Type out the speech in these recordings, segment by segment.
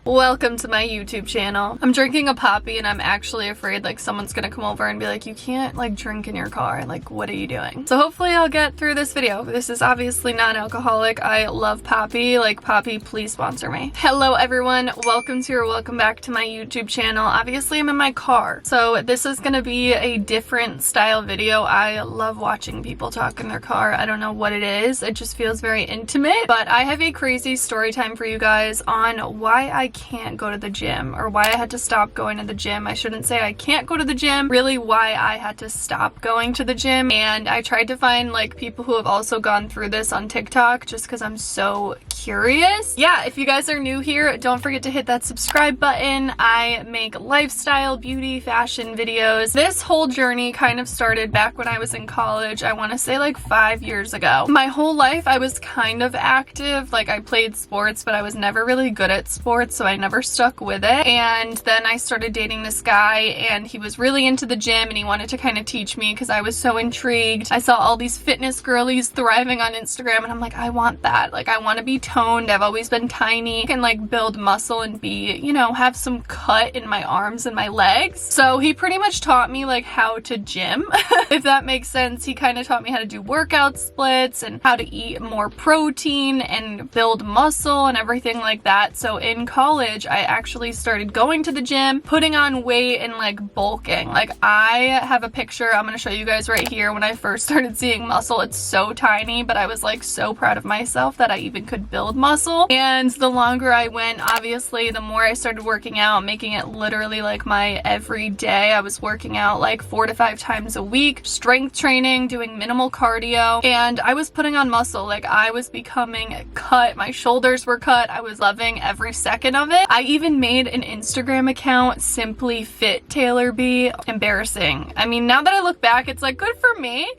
Welcome to my YouTube channel. I'm drinking a poppy and I'm actually afraid like someone's gonna come over and be like, you can't like drink in your car. Like, what are you doing? So hopefully I'll get through this video. This is obviously non-alcoholic. I love poppy. Like, poppy, please sponsor me. Hello everyone. Welcome to or welcome back to my YouTube channel. Obviously I'm in my car. So this is gonna be a different style video. I love watching people talk in their car. I don't know what it is. It just feels very intimate. But I have a crazy story time for you guys on why I can't go to the gym, or why I had to stop going to the gym. I shouldn't say I can't go to the gym, really why I had to stop going to the gym. And I tried to find like people who have also gone through this on TikTok just because I'm so curious. Yeah, if you guys are new here, don't forget to hit that subscribe button. I make lifestyle, beauty, fashion videos. This whole journey kind of started back when I was in college. I want to say like 5 years ago. My whole life I was kind of active. Like, I played sports, but I was never really good at sports, so I never stuck with it. And then I started dating this guy and he was really into the gym and he wanted to kind of teach me because I was so intrigued. I saw all these fitness girlies thriving on Instagram and I'm like, I want that. Like, I want to be toned. I've always been tiny and like build muscle and be, you know, have some cut in my arms and my legs. So he pretty much taught me like how to gym, if that makes sense. He kind of taught me how to do workout splits and how to eat more protein and build muscle and everything like that. So in college, I actually started going to the gym, putting on weight and like bulking. Like, I have a picture I'm going to show you guys right here when I first started seeing muscle. It's so tiny, but I was like so proud of myself that I even could build muscle. And the longer I went, obviously, the more I started working out, making it literally like my everyday. I was working out like 4 to 5 times a week, strength training, doing minimal cardio, and I was putting on muscle. Like, I was becoming cut. My shoulders were cut. I was loving every second of it. I even made an Instagram account, simplytaylorbcollab. Embarrassing. I mean, now that I look back, it's like good for me,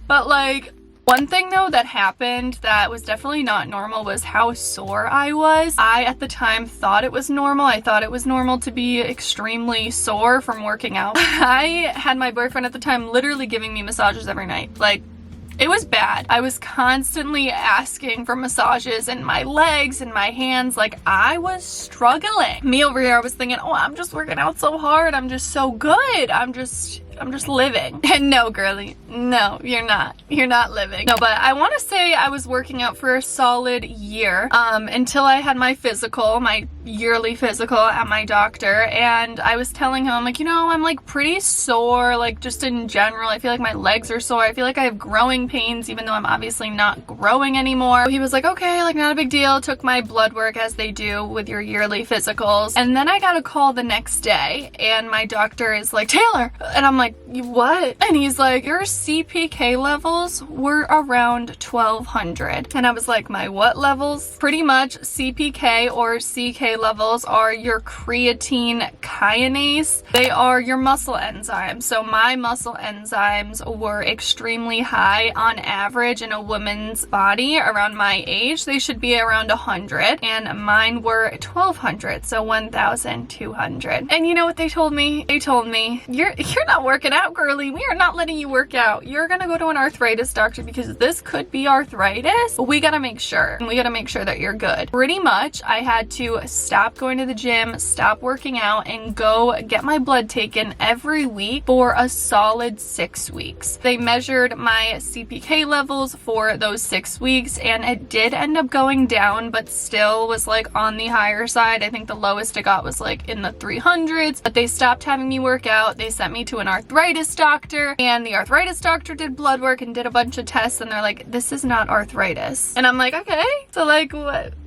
but like, one thing though that happened that was definitely not normal was how sore I was. I at the time thought it was normal. I thought it was normal to be extremely sore from working out. I had my boyfriend at the time literally giving me massages every night. Like, it was bad. I was constantly asking for massages in my legs and my hands. Like, I was struggling. Me over here, I was thinking, oh, I'm just working out so hard. I'm just so good. I'm just living. And no, girly, no, you're not. You're not living. No, but I want to say I was working out for a solid year until I had my physical, my yearly physical at my doctor. And I was telling him, I'm like, you know, I'm like pretty sore, like just in general. I feel like my legs are sore. I feel like I have growing pains, even though I'm obviously not growing anymore. He was like, okay, like not a big deal. Took my blood work as they do with your yearly physicals. And then I got a call the next day and my doctor is like, Taylor. And I'm like, what? And he's like, your CPK levels were around 1200. And I was like, my what levels? Pretty much CPK or CK levels are your creatine kinase. They are your muscle enzymes. So my muscle enzymes were extremely high on average in a woman's body around my age. They should be around 100 and mine were 1200, so 1200. And you know what they told me? They told me, you're not working out, girly. We are not letting you work out. You're gonna go to an arthritis doctor because this could be arthritis, but we gotta make sure. We gotta make sure that you're good. Pretty much, I had to stop going to the gym, stop working out, and go get my blood taken every week for a solid 6 weeks. They measured my CPK levels for those 6 weeks, and it did end up going down, but still was like on the higher side. I think the lowest it got was like in the 300s, but they stopped having me work out. They sent me to an arthritis doctor, and the arthritis doctor did blood work and did a bunch of tests, and they're like, this is not arthritis. And I'm like, okay, so like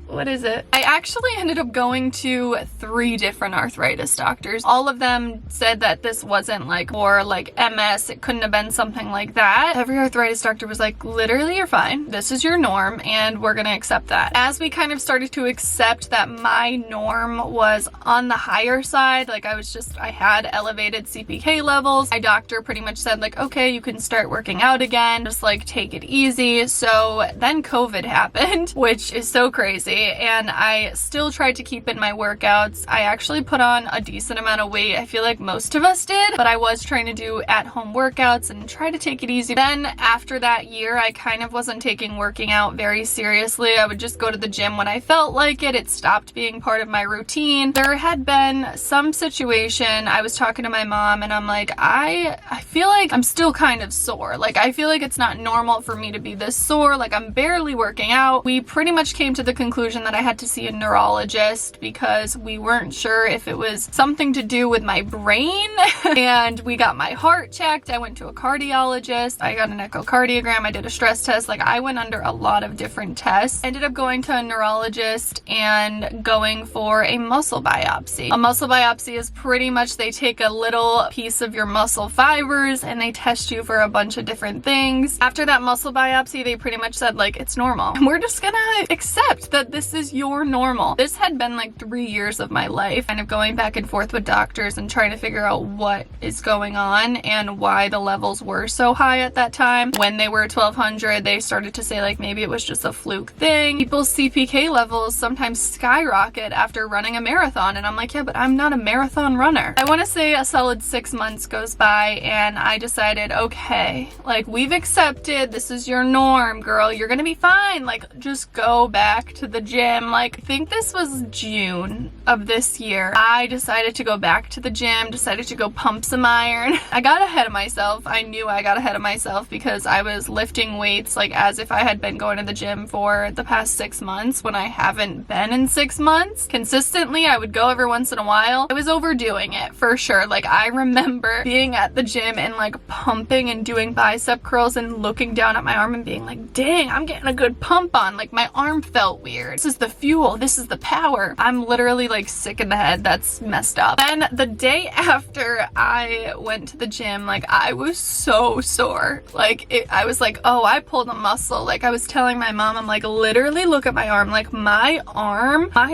what is it? I actually ended up going to 3 different arthritis doctors. All of them said that this wasn't like for like MS. It couldn't have been something like that. Every arthritis doctor was like, literally, you're fine. This is your norm and we're gonna accept that. As we kind of started to accept that my norm was on the higher side, like I had elevated CPK levels, my doctor pretty much said like, okay, you can start working out again. Just like take it easy. So then COVID happened, which is so crazy. weight, and I still tried to keep in my workouts. I actually put on a decent amount of weight. I feel like most of us did, but I was trying to do at-home workouts and try to take it easy. Then after that year, I kind of wasn't taking working out very seriously. I would just go to the gym when I felt like it. It stopped being part of my routine. There had been some situation, I was talking to my mom and I'm like, I feel like I'm still kind of sore. Like, I feel like it's not normal for me to be this sore. Like, I'm barely working out. We pretty much came to the conclusion that I had to see a neurologist because we weren't sure if it was something to do with my brain. And we got my heart checked. I went to a cardiologist. I got an echocardiogram. I did a stress test. Like, I went under a lot of different tests. Ended up going to a neurologist and going for a muscle biopsy. A muscle biopsy is pretty much they take a little piece of your muscle fibers and they test you for a bunch of different things. After that muscle biopsy, they pretty much said, like, it's normal. We're just gonna accept that this is your normal. This had been like 3 years of my life, kind of going back and forth with doctors and trying to figure out what is going on and why the levels were so high at that time. When they were 1200, they started to say like maybe it was just a fluke thing. People's CPK levels sometimes skyrocket after running a marathon, and I'm like, yeah, but I'm not a marathon runner. I want to say a solid 6 months goes by and I decided, okay, like, we've accepted this is your norm, girl. You're gonna be fine. Like, just go back to the gym. Like, I think this was June of this year. I decided to go back to the gym, decided to go pump some iron. I got ahead of myself. I knew I got ahead of myself because I was lifting weights like as if I had been going to the gym for the past 6 months when I haven't been in 6 months. Consistently, I would go every once in a while. I was overdoing it for sure. Like, I remember being at the gym and like pumping and doing bicep curls and looking down at my arm and being like, dang, I'm getting a good pump on. Like, my arm felt weird. This is the fuel. This is the power. I'm literally like sick in the head. That's messed up. Then the day after I went to the gym, like, I was so sore. Like, I was like, oh, I pulled a muscle. Like, I was telling my mom, I'm like, literally look at my arm. Like, my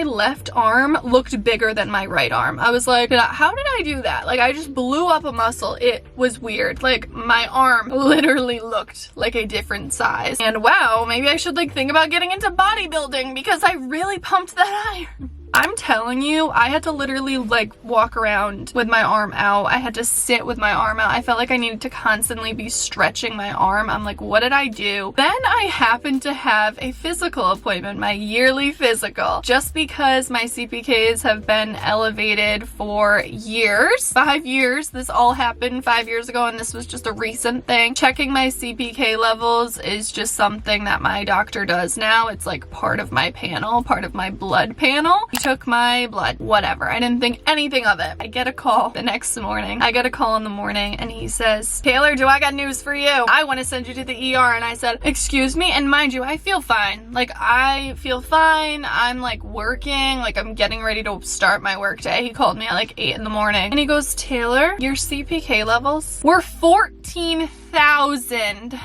left arm looked bigger than my right arm. I was like, how did I do that? Like, I just blew up a muscle. It was weird. Like, my arm literally looked like a different size. And wow, maybe I should like think about getting into bodybuilding because I really pumped that iron. I'm telling you, I had to literally like walk around with my arm out. I had to sit with my arm out. I felt like I needed to constantly be stretching my arm. I'm like, what did I do? Then I happened to have a physical appointment, my yearly physical, just because my CPKs have been elevated for years. 5 years. This all happened 5 years ago, and this was just a recent thing. Checking my CPK levels is just something that my doctor does now. It's like part of my panel, part of my blood panel. He took my blood, whatever. I didn't think anything of it. I get a call the next morning. I get a call in the morning and he says, Taylor, do I got news for you? I want to send you to the ER. And I said, excuse me? And mind you, I feel fine. Like, I feel fine. I'm like working, like I'm getting ready to start my work day. He called me at like 8 in the morning and he goes, Taylor, your CPK levels were 14,000.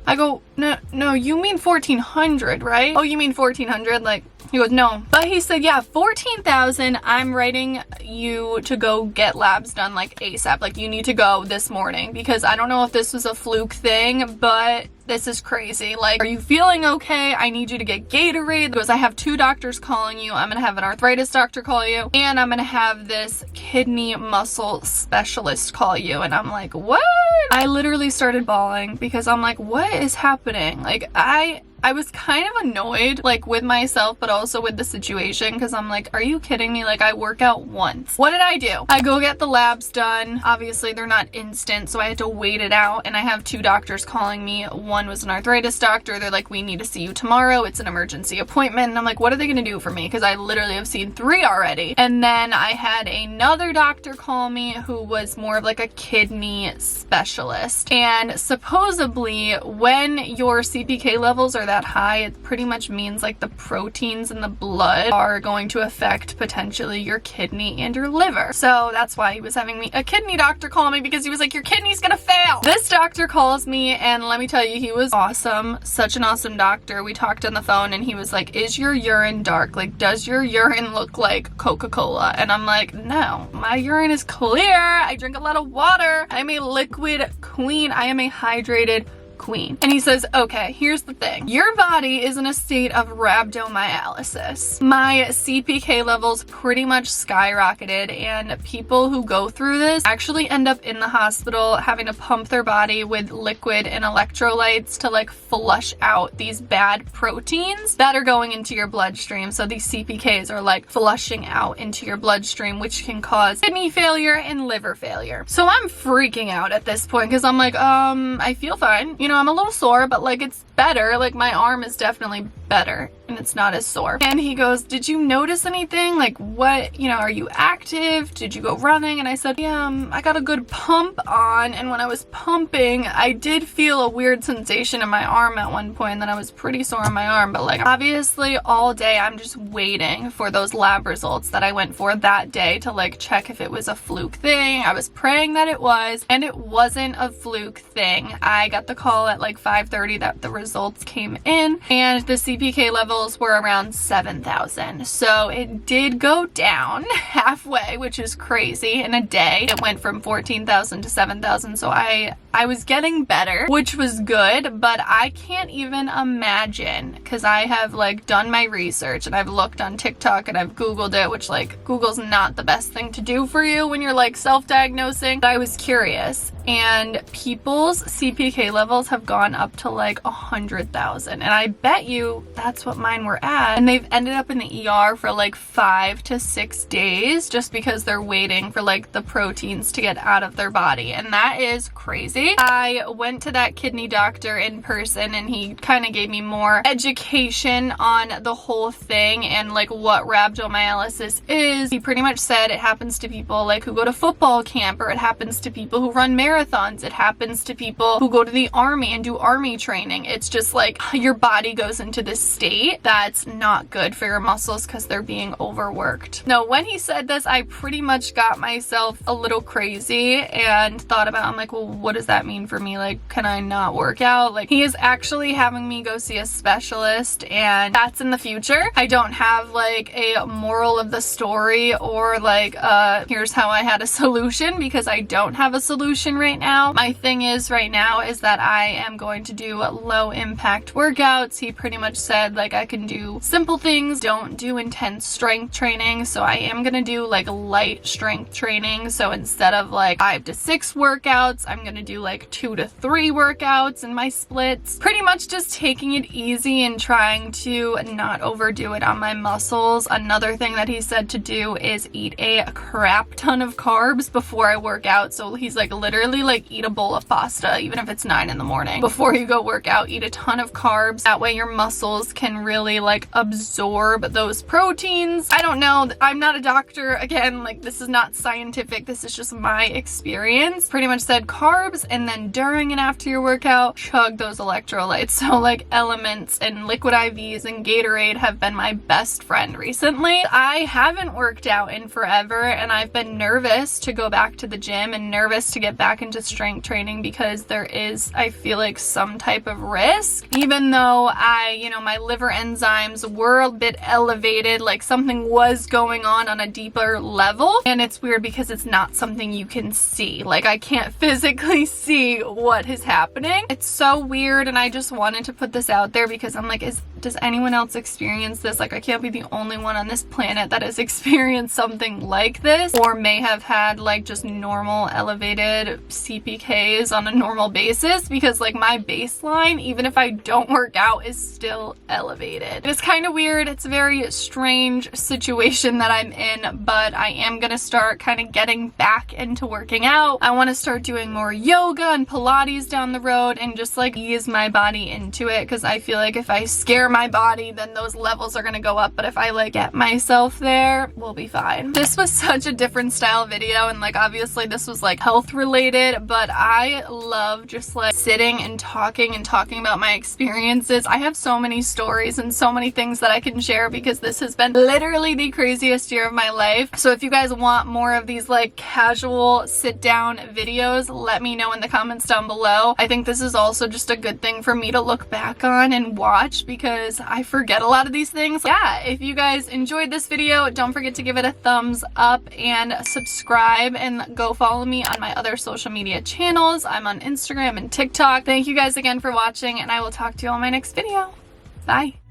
I go, no, you mean 1400, right? Oh, you mean 1400? Like, he goes, no. But he said, yeah, 14,000. I'm writing you to go get labs done like ASAP. Like, you need to go this morning because I don't know if this was a fluke thing, but this is crazy. Like, are you feeling okay? I need you to get Gatorade because I have 2 doctors calling you. I'm gonna have an arthritis doctor call you, and I'm gonna have this kidney muscle specialist call you. And I'm like, what? I literally started bawling because I'm like, what is happening? Like, I was kind of annoyed, like, with myself, but also with the situation, because I'm like, are you kidding me? Like, I work out once. What did I do? I go get the labs done. Obviously, they're not instant, so I had to wait it out, and I have 2 doctors calling me. One was an arthritis doctor. They're like, we need to see you tomorrow. It's an emergency appointment. And I'm like, what are they gonna do for me? Because I literally have seen 3 already. And then I had another doctor call me who was more of like a kidney specialist. And supposedly, when your CPK levels are that high, it pretty much means like the proteins in the blood are going to affect potentially your kidney and your liver. So that's why he was having a kidney doctor call me, because he was like, your kidney's gonna fail. This doctor calls me, and let me tell you, he was awesome. Such an awesome doctor. We talked on the phone and he was like, is your urine dark? Like, does your urine look like Coca-Cola? And I'm like, no, my urine is clear. I drink a lot of water. I'm a liquid queen. I am a hydrated queen. And he says, okay, here's the thing. Your body is in a state of rhabdomyolysis. My CPK levels pretty much skyrocketed, and people who go through this actually end up in the hospital having to pump their body with liquid and electrolytes to like flush out these bad proteins that are going into your bloodstream. So these CPKs are like flushing out into your bloodstream, which can cause kidney failure and liver failure. So I'm freaking out at this point because I'm like, I feel fine. You know, I'm a little sore, but like it's better. Like my arm is definitely better and it's not as sore. And he goes, did you notice anything? Like what, you know, are you active? Did you go running? And I said, yeah, I got a good pump on. And when I was pumping, I did feel a weird sensation in my arm at one point, and then I was pretty sore on my arm. But like obviously all day I'm just waiting for those lab results that I went for that day to like check if it was a fluke thing. I was praying that it was, and it wasn't a fluke thing. I got the call at like 5:30 that the results came in, and the CPK levels were around 7,000. So it did go down halfway, which is crazy. In a day, it went from 14,000 to 7,000. So I was getting better, which was good, but I can't even imagine, because I have like done my research and I've looked on TikTok and I've Googled it, which like Google's not the best thing to do for you when you're like self-diagnosing. But I was curious, and people's CPK levels have gone up to like 100,000, and I bet you that's what mine were at. And they've ended up in the ER for like 5 to 6 days just because they're waiting for like the proteins to get out of their body, and that is crazy. I went to that kidney doctor in person, and he kind of gave me more education on the whole thing and like what rhabdomyolysis is. He pretty much said it happens to people like who go to football camp, or it happens to people who run marathons, it happens to people who go to the army and do army training. It's just like your body goes into this state that's not good for your muscles because they're being overworked. No, when he said this, I pretty much got myself a little crazy and thought about, I'm like, well, what does that mean for me? Like, can I not work out? Like, he is actually having me go see a specialist, and that's in the future. I don't have like a moral of the story or like here's how I had a solution, because I don't have a solution right now. My thing is right now is that I am going to do low impact workouts. He pretty much said like I can do simple things, don't do intense strength training. So I am gonna do like light strength training. So instead of like 5 to 6 workouts, I'm gonna do like 2 to 3 workouts in my splits. Pretty much just taking it easy and trying to not overdo it on my muscles. Another thing that he said to do is eat a crap ton of carbs before I work out. So he's like, literally like eat a bowl of pasta, even if it's 9 in the morning. Before you go work out, eat a ton of carbs. That way your muscles can really like absorb those proteins. I don't know. I'm not a doctor. Again, like this is not scientific. This is just my experience. Pretty much said carbs, and then during and after your workout, chug those electrolytes. So like Elements and liquid IVs and Gatorade have been my best friend recently. I haven't worked out in forever, and I've been nervous to go back to the gym and nervous to get back into strength training because there is, I feel like, some type of risk. Even though my liver enzymes were a bit elevated, like something was going on a deeper level. And it's weird because it's not something you can see. Like I can't physically see what is happening. It's so weird, and I just wanted to put this out there because I'm like, does anyone else experience this? Like I can't be the only one on this planet that has experienced something like this, or may have had like just normal elevated CPKs on a normal basis, because like my baseline, even if I don't work out, is still elevated. It's kind of weird. It's a very strange situation that I'm in, but I am gonna start kind of getting back into working out. I want to start doing more yoga and Pilates down the road and just like ease my body into it, because I feel like if I scare my body, then those levels are gonna go up, but if I like get myself there, we'll be fine. This was such a different style video, and like obviously this was like health related, but I love just like sitting and talking about my experiences. I have so many stories and so many things that I can share because this has been literally the craziest year of my life. So if you guys want more of these like casual sit down videos, let me know in the comments down below. I think this is also just a good thing for me to look back on and watch, because because I forget a lot of these things. Yeah, if you guys enjoyed this video, don't forget to give it a thumbs up and subscribe, and go follow me on my other social media channels. I'm on Instagram and TikTok. Thank you guys again for watching, and I will talk to you on my next video. Bye.